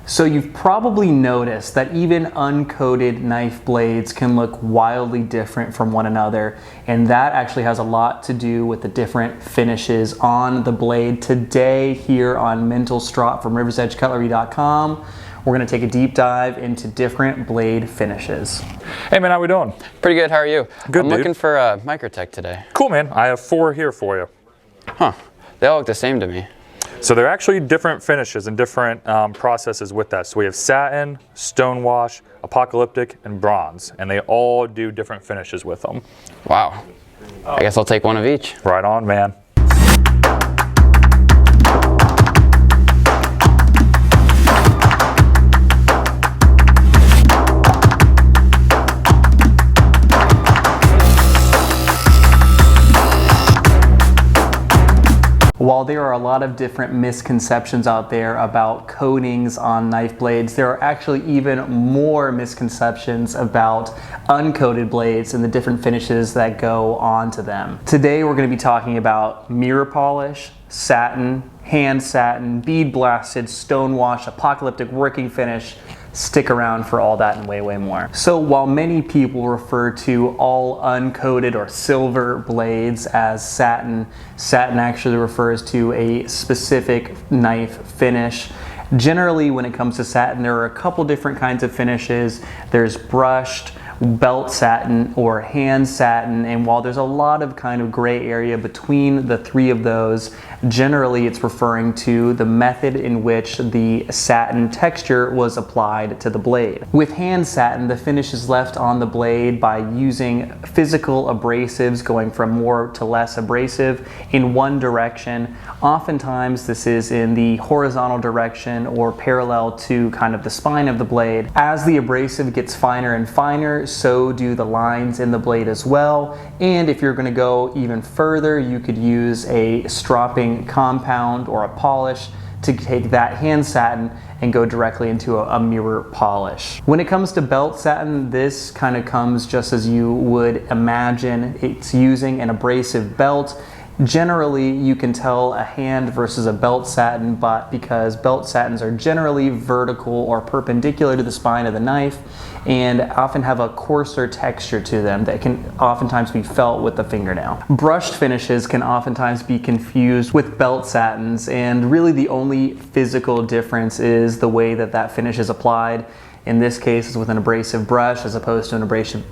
So you've probably noticed that even uncoated knife blades can look wildly different from one another, and that actually has a lot to do with the different finishes on the blade. Today here on Mental Strop from riversedgecutlery.com, we're going to take a deep dive into different blade finishes. Hey man, how we doing? Pretty good, how are you? Good, I'm dude. looking for a Microtech today. Cool man, I have 4 here for you. Huh, they all look the same to me. So they're actually different finishes and different processes with that. So we have satin, stonewash, apocalyptic, and bronze, and they all do different finishes with them. Wow, I guess I'll take one of each. Right on, man. While there are a lot of different misconceptions out there about coatings on knife blades, there are actually even more misconceptions about uncoated blades and the different finishes that go onto them. Today we're going to be talking about mirror polish, satin, hand satin, bead blasted, stonewash, apocalyptic working finish. Stick around for all that and way more. So while many people refer to all uncoated or silver blades as satin, satin actually refers to a specific knife finish. Generally, when it comes to satin, there are a couple different kinds of finishes. There's brushed, belt satin, or hand satin, and while there's a lot of kind of gray area between the 3 of those, generally it's referring to the method in which the satin texture was applied to the blade. With hand satin, the finish is left on the blade by using physical abrasives, going from more to less abrasive in one direction. Oftentimes this is in the horizontal direction or parallel to kind of the spine of the blade. As the abrasive gets finer and finer, so do the lines in the blade as well. And if you're going to go even further, you could use a stropping compound or a polish to take that hand satin and go directly into a mirror polish. When it comes to belt satin, this kind of comes just as you would imagine. It's using an abrasive belt. Generally, you can tell a hand versus a belt satin, but because belt satins are generally vertical or perpendicular to the spine of the knife and often have a coarser texture to them that can oftentimes be felt with the fingernail. Brushed finishes can oftentimes be confused with belt satins, and really the only physical difference is the way that that finish is applied. In this case, it's with an abrasive brush as opposed to an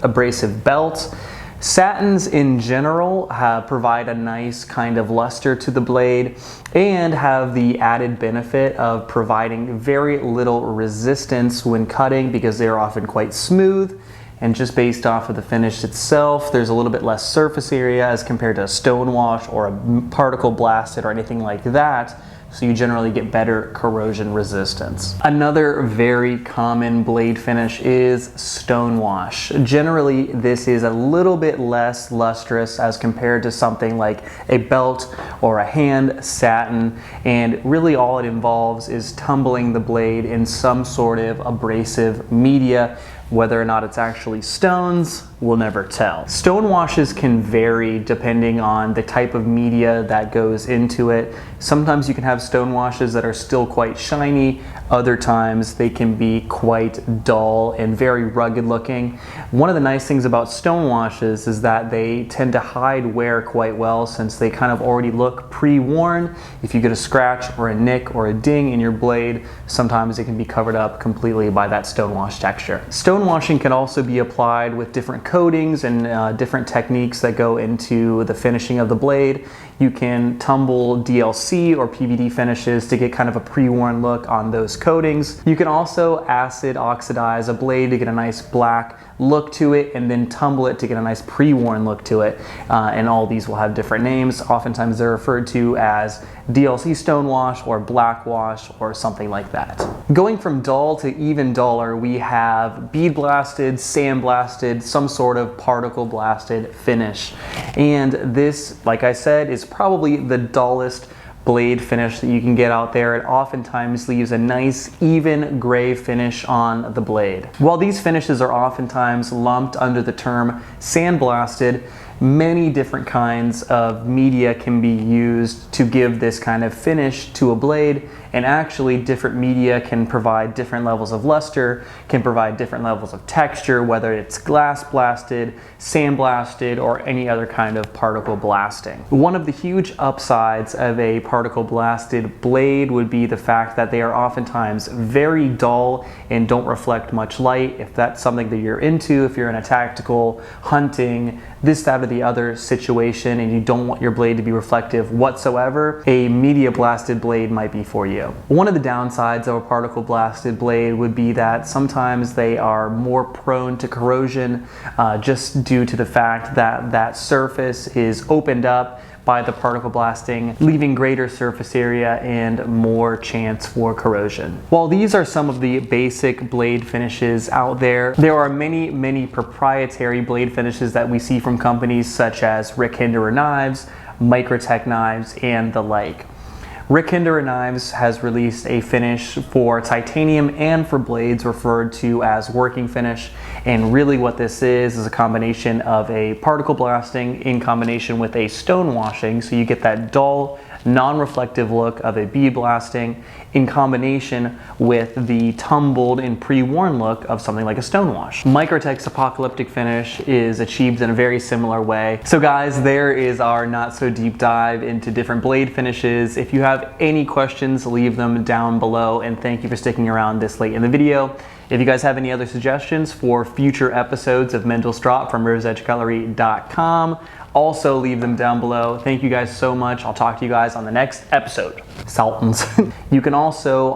abrasive belt. Satins in general provide a nice kind of luster to the blade and have the added benefit of providing very little resistance when cutting because they are often quite smooth, and just based off of the finish itself, there's a little bit less surface area as compared to a stonewash or a particle blasted or anything like that. So you generally get better corrosion resistance. Another very common blade finish is stonewash. Generally, this is a little bit less lustrous as compared to something like a belt or a hand satin, and really all it involves is tumbling the blade in some sort of abrasive media. Whether or not it's actually stones, we'll never tell. Stonewashes can vary depending on the type of media that goes into it. Sometimes you can have stonewashes that are still quite shiny. Other times they can be quite dull and very rugged looking. One of the nice things about stonewashes is that they tend to hide wear quite well since they kind of already look pre-worn. If you get a scratch or a nick or a ding in your blade, sometimes it can be covered up completely by that stonewash texture. Stonewashing can also be applied with different coatings and different techniques that go into the finishing of the blade. You can tumble DLC or PVD finishes to get kind of a pre-worn look on those coatings. You can also acid oxidize a blade to get a nice black look to it, and then tumble it to get a nice pre-worn look to it. And all these will have different names. Oftentimes they're referred to as DLC stonewash or black wash or something like that. Going from dull to even duller, we have bead blasted, sand blasted, some sort of particle blasted finish. And this, like I said, is probably the dullest blade finish that you can get out there. It oftentimes leaves a nice even gray finish on the blade. While these finishes are oftentimes lumped under the term sandblasted, many different kinds of media can be used to give this kind of finish to a blade, and actually different media can provide different levels of luster, can provide different levels of texture, whether it's glass blasted, sandblasted, or any other kind of particle blasting. One of the huge upsides of a particle blasted blade would be the fact that they are oftentimes very dull and don't reflect much light. If that's something that you're into, if you're in a tactical, hunting, this, that, or the other situation, and you don't want your blade to be reflective whatsoever, a media blasted blade might be for you. One of the downsides of a particle blasted blade would be that sometimes they are more prone to corrosion just due to the fact that that surface is opened up by the particle blasting, leaving greater surface area and more chance for corrosion. While these are some of the basic blade finishes out there, there are many proprietary blade finishes that we see from companies such as Rick Hinderer Knives, Microtech Knives, and the like. Rick Hinderer Knives has released a finish for titanium and for blades referred to as working finish, and really what this is a combination of a particle blasting in combination with a stone washing, so you get that dull, non-reflective look of a bead blasting in combination with the tumbled and pre-worn look of something like a Stonewash. Microtech's apocalyptic finish is achieved in a very similar way. So guys, there is our not so deep dive into different blade finishes. If you have any questions, leave them down below, and thank you for sticking around this late in the video. If you guys have any other suggestions for future episodes of Mental Strop from riversedgecutlery.com, also leave them down below. Thank you guys so much. I'll talk to you guys on the next episode. Sultans. You can also